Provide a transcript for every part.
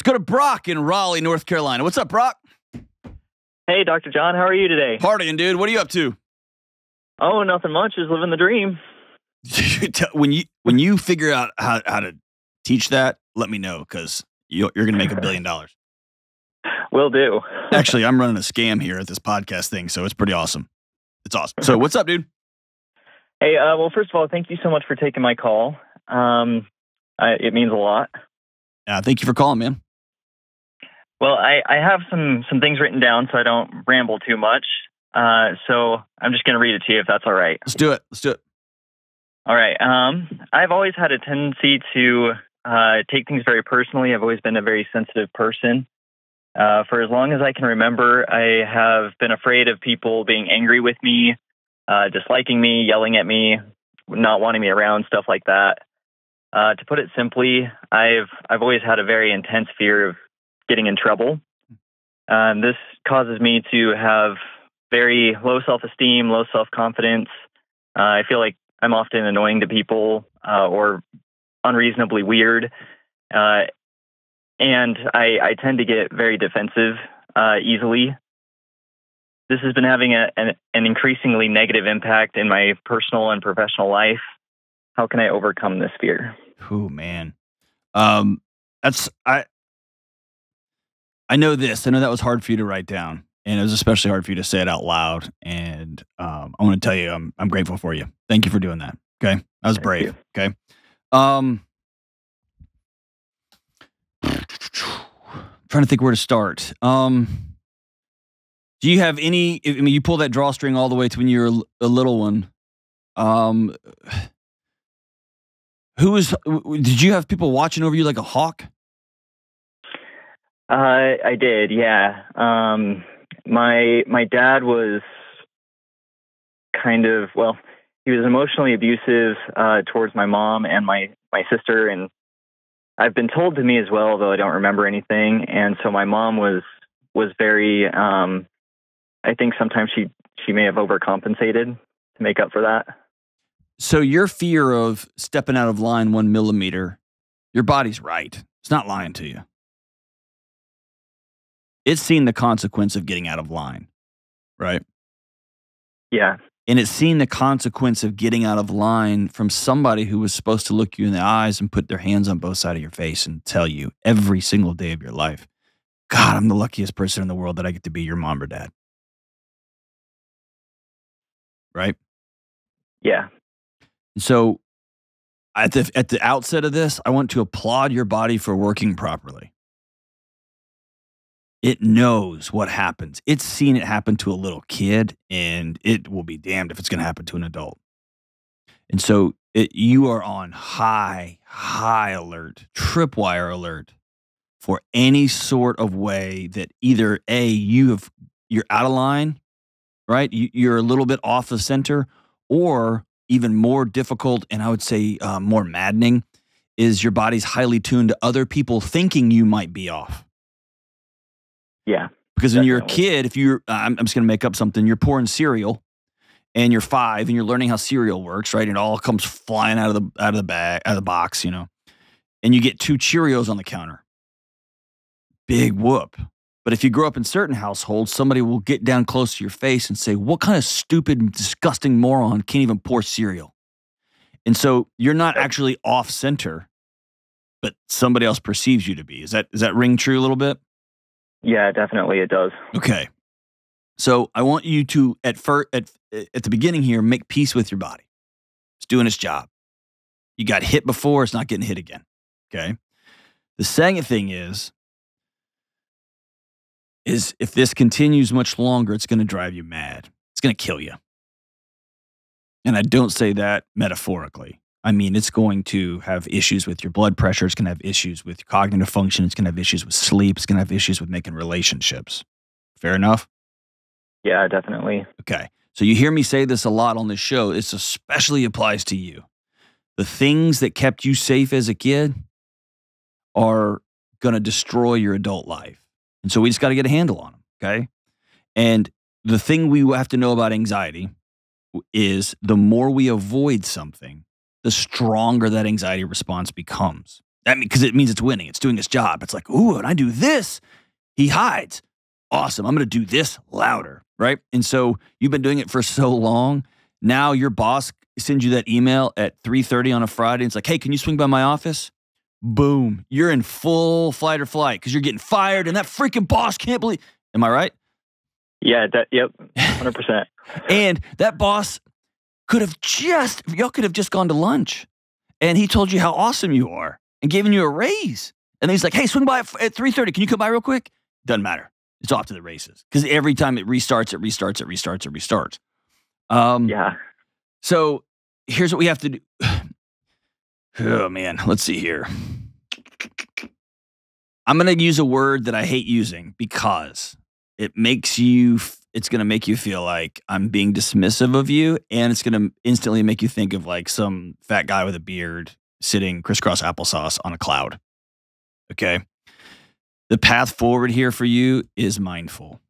Let's go to Brock in Raleigh, North Carolina. What's up, Brock? Hey, Dr. John. How are you today? Partying, dude. What are you up to? Oh, nothing much. Just living the dream. when you figure out how to teach that, let me know, because you're going to make $1 billion. Will do. Actually, I'm running a scam here at this podcast thing, so it's pretty awesome. It's awesome. So what's up, dude? Hey, well, first of all, thank you so much for taking my call. It means a lot. Thank you for calling, man. Well, I have some things written down so I don't ramble too much. So I'm just going to read it to you if that's all right. Let's do it. All right. I've always had a tendency to take things very personally. I've always been a very sensitive person. For as long as I can remember, I have been afraid of people being angry with me, disliking me, yelling at me, not wanting me around, stuff like that. To put it simply, I've always had a very intense fear of getting in trouble. This causes me to have very low self-esteem, low self-confidence. I feel like I'm often annoying to people or unreasonably weird. And I tend to get very defensive easily. This has been having an increasingly negative impact in my personal and professional life. How can I overcome this fear? Oh, man. I know this. I know that was hard for you to write down, and it was especially hard for you to say it out loud. And I want to tell you, I'm grateful for you. Thank you for doing that. Okay, that was brave. Okay. Trying to think where to start. Do you have any? I mean, you pull that drawstring all the way to when you're a little one. Did you have people watching over you like a hawk? I did, yeah. My dad was kind of, well, he was emotionally abusive towards my mom and my sister, and I've been told to me as well, though I don't remember anything. And so my mom was very, I think sometimes she may have overcompensated to make up for that. So your fear of stepping out of line 1 millimeter, your body's right. It's not lying to you. It's seen the consequence of getting out of line, right? Yeah. And it's seen the consequence of getting out of line from somebody who was supposed to look you in the eyes and put their hands on both sides of your face and tell you every single day of your life, God, I'm the luckiest person in the world that I get to be your mom or dad. Right? Yeah. So at the outset of this, I want to applaud your body for working properly. It knows what happens. It's seen it happen to a little kid, and it will be damned if it's going to happen to an adult. And so you are on high alert, tripwire alert for any sort of way that either you're out of line, right? You're a little bit off the center, or even more difficult, and I would say more maddening, is your body's highly tuned to other people thinking you might be off. Yeah. Because definitely. when you're a kid, if you're, I'm just going to make up something, you're pouring cereal, and you're 5, and you're learning how cereal works, right? And it all comes flying out of the box, you know, and you get 2 Cheerios on the counter. Big whoop. But if you grow up in certain households, somebody will get down close to your face and say, what kind of stupid, disgusting moron can't even pour cereal? And so you're not actually off center, but somebody else perceives you to be. Does that ring true a little bit? Yeah, definitely it does. Okay. So I want you to, at the beginning here, make peace with your body. It's doing its job. You got hit before, it's not getting hit again. Okay. The second thing is if this continues much longer, it's going to drive you mad. It's going to kill you. And I don't say that metaphorically. I mean, it's going to have issues with your blood pressure. It's going to have issues with cognitive function. It's going to have issues with sleep. It's going to have issues with making relationships. Fair enough? Yeah, definitely. Okay. So you hear me say this a lot on this show. This especially applies to you. The things that kept you safe as a kid are going to destroy your adult life. And so we just got to get a handle on them. Okay. And the thing we have to know about anxiety is the more we avoid something, the stronger that anxiety response becomes. because it means it's winning. It's doing its job. It's like, ooh, and I do this. He hides. Awesome. I'm going to do this louder, right? And so you've been doing it for so long. Now your boss sends you that email at 3:30 on a Friday. And it's like, hey, can you swing by my office? Boom. You're in full flight or flight because you're getting fired and that freaking boss can't believe. Am I right? Yeah, yep, 100%. And that boss y'all could have just gone to lunch and he told you how awesome you are and given you a raise. And then he's like, hey, swing by at 3:30. Can you come by real quick? Doesn't matter. It's off to the races because every time it restarts. Yeah. So here's what we have to do. Oh, man. Let's see here. I'm going to use a word that I hate using because it's going to make you feel like I'm being dismissive of you, and it's going to instantly make you think of like some fat guy with a beard sitting crisscross applesauce on a cloud. Okay? The path forward here for you is mindful.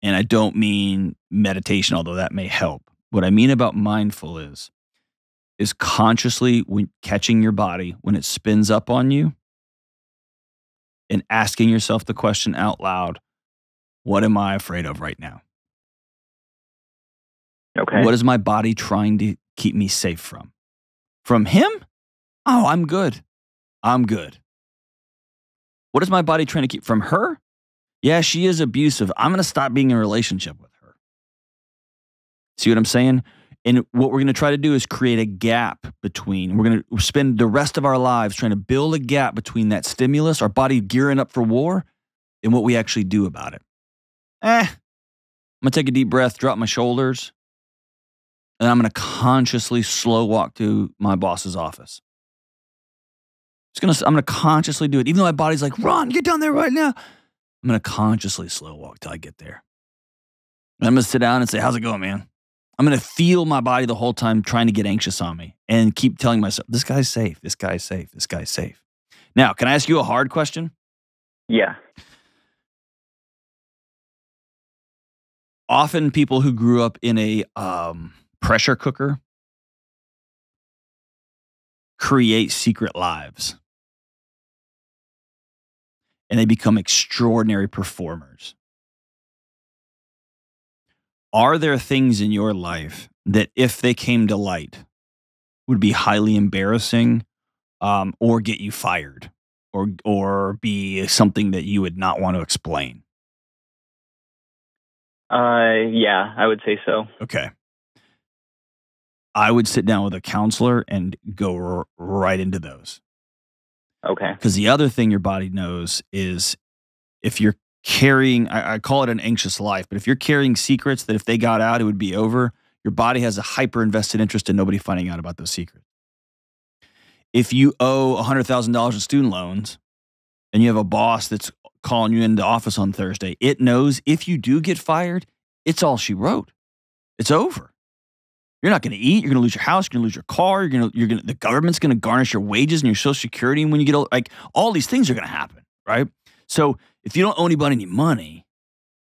And I don't mean meditation, although that may help. What I mean about mindful is consciously catching your body when it spins up on you and asking yourself the question out loud, what am I afraid of right now? Okay. What is my body trying to keep me safe from? From him? Oh, I'm good. What is my body trying to keep from her? Yeah, she is abusive. I'm going to stop being in a relationship with her. See what I'm saying? And what we're going to try to do is create a gap between, we're going to spend the rest of our lives trying to build a gap between that stimulus, our body gearing up for war, and what we actually do about it. I'm going to take a deep breath, drop my shoulders, and I'm going to consciously slow walk to my boss's office. I'm going to consciously do it. Even though my body's like, Ron, get down there right now. I'm going to consciously slow walk till I get there. And I'm going to sit down and say, how's it going, man? I'm going to feel my body the whole time trying to get anxious on me and keep telling myself, this guy's safe, this guy's safe, this guy's safe. Now, can I ask you a hard question? Yeah. Often people who grew up in a pressure cooker create secret lives. And they become extraordinary performers. Are there things in your life that, if they came to light, would be highly embarrassing, or get you fired, or be something that you would not want to explain? Yeah, I would say so. Okay. I would sit down with a counselor and go right into those. Okay. Because the other thing your body knows is if you're carrying, I call it an anxious life, but if you're carrying secrets that if they got out, it would be over, your body has a hyper invested interest in nobody finding out about those secrets. If you owe $100,000 in student loans and you have a boss that's calling you into office on Thursday, it knows if you do get fired, it's all she wrote. It's over. You're not going to eat. You're going to lose your house. You're going to lose your car. The government's going to garnish your wages and your Social Security. And when you get old, like all these things are going to happen, right? So if you don't owe anybody any money,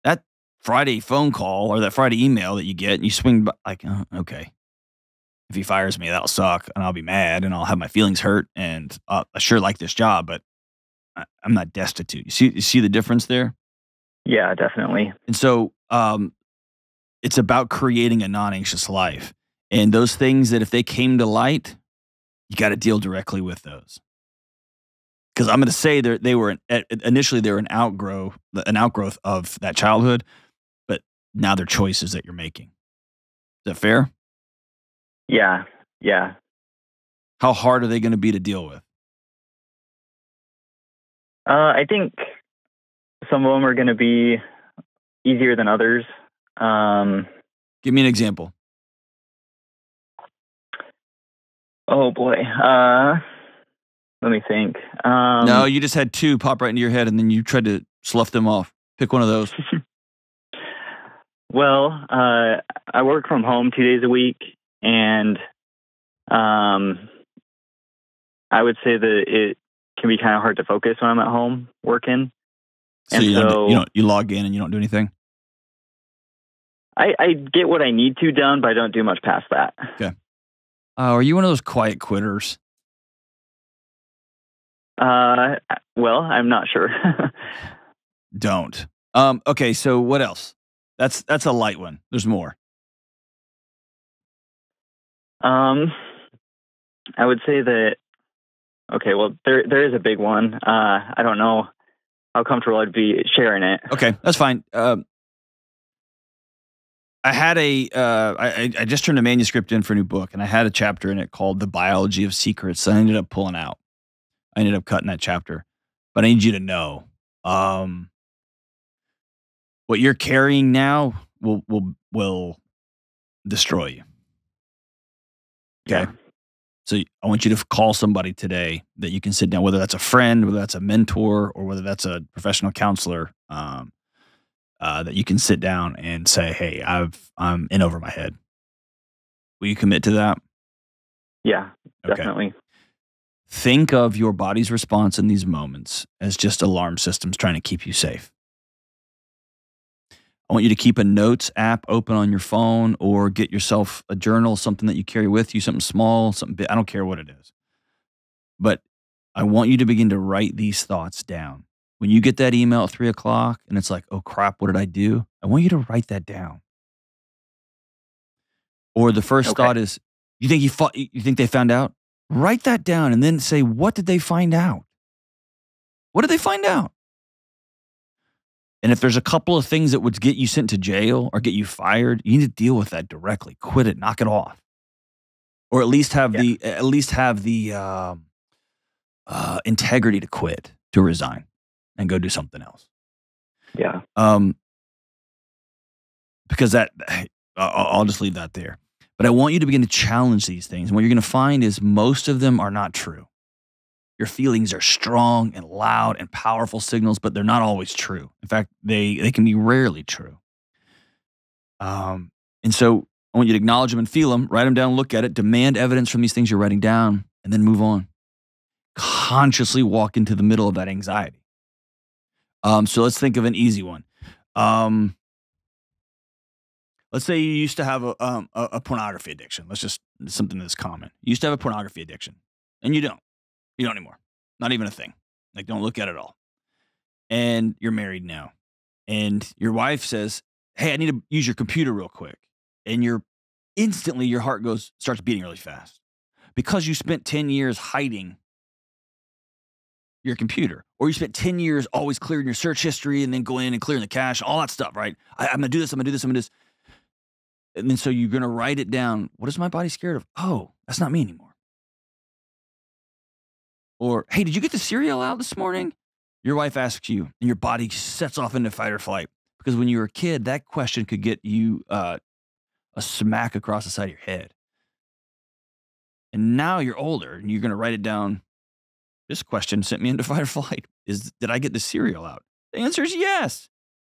that Friday phone call or that Friday email that you get and you swing by, like, oh, okay. If he fires me, that'll suck and I'll be mad and I'll have my feelings hurt and I sure like this job, but I'm not destitute. You see the difference there? Yeah, definitely. And so it's about creating a non-anxious life. And those things that if they came to light, you got to deal directly with those. Because I'm going to say initially they were an outgrowth of that childhood, but now they're choices that you're making. Is that fair? Yeah. Yeah. How hard are they going to be to deal with? I think some of them are going to be easier than others. Give me an example. Oh boy. Let me think. No, you just had two pop right into your head and then you tried to slough them off. Pick one of those. Well, I work from home 2 days a week, and I would say that it can be kind of hard to focus when I'm at home working. So you log in and you don't do anything? I get what I need to done, but I don't do much past that. Okay. Are you one of those quiet quitters? Well, I'm not sure. Don't. Okay, so what else? That's a light one. There's more. I would say that. Okay, well, there is a big one. I don't know how comfortable I'd be sharing it. Okay, that's fine. I had I just turned a manuscript in for a new book, and I had a chapter in it called "The Biology of Secrets." I ended up pulling out. I ended up cutting that chapter, but I need you to know, what you're carrying now will destroy you. Okay. Yeah. So I want you to call somebody today that you can sit down, whether that's a friend, whether that's a mentor, or whether that's a professional counselor, that you can sit down and say, "Hey, I'm in over my head." Will you commit to that? Yeah, Okay. definitely. Think of your body's response in these moments as just alarm systems trying to keep you safe. I want you to keep a notes app open on your phone or get yourself a journal, something that you carry with you, something small, something big. I don't care what it is. But I want you to begin to write these thoughts down. When you get that email at 3 o'clock and it's like, oh crap, what did I do? I want you to write that down. Or the first Okay. thought is, you think they found out? Write that down and then say, what did they find out? What did they find out? And if there's a couple of things that would get you sent to jail or get you fired, you need to deal with that directly. Quit it, knock it off. Or at least have the integrity to quit, to resign and go do something else. Yeah. Because that I'll just leave that there. But I want you to begin to challenge these things. And what you're going to find is most of them are not true. Your feelings are strong and loud and powerful signals, but they're not always true. In fact, they can be rarely true. And so I want you to acknowledge them and feel them, write them down, look at it, demand evidence from these things you're writing down, and then move on. Consciously walk into the middle of that anxiety. So let's think of an easy one. Let's say you used to have a pornography addiction. Let's just something that's common. You used to have a pornography addiction, and you don't. You don't anymore. Not even a thing. Like, don't look at it at all. And you're married now. And your wife says, hey, I need to use your computer real quick. And instantly your heart starts beating really fast. Because you spent 10 years hiding your computer. Or you spent 10 years always clearing your search history and then going in and clearing the cache, all that stuff, right? I'm going to do this, I'm going to do this, I'm going to do this. And then so you're going to write it down. What is my body scared of? Oh, that's not me anymore. Or, hey, did you get the cereal out this morning? Your wife asks you, and your body sets off into fight or flight. Because when you were a kid, that question could get you a smack across the side of your head. And now you're older, and you're going to write it down. This question sent me into fight or flight. Did I get the cereal out? The answer is yes.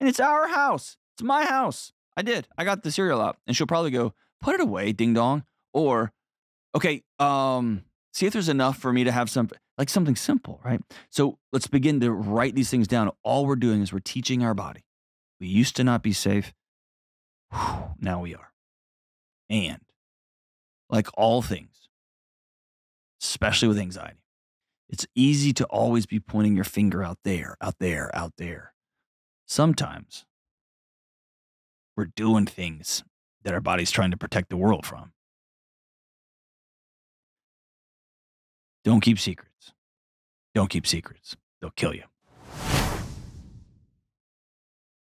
And it's our house. It's my house. I did. I got the cereal out. And she'll probably go, put it away, ding dong. Or, okay, see if there's enough for me to have something simple, right? So let's begin to write these things down. All we're doing is we're teaching our body. We used to not be safe. Now we are. And like all things, especially with anxiety, it's easy to always be pointing your finger out there, out there, out there. Sometimes we're doing things that our body's trying to protect the world from. Don't keep secrets. Don't keep secrets. They'll kill you.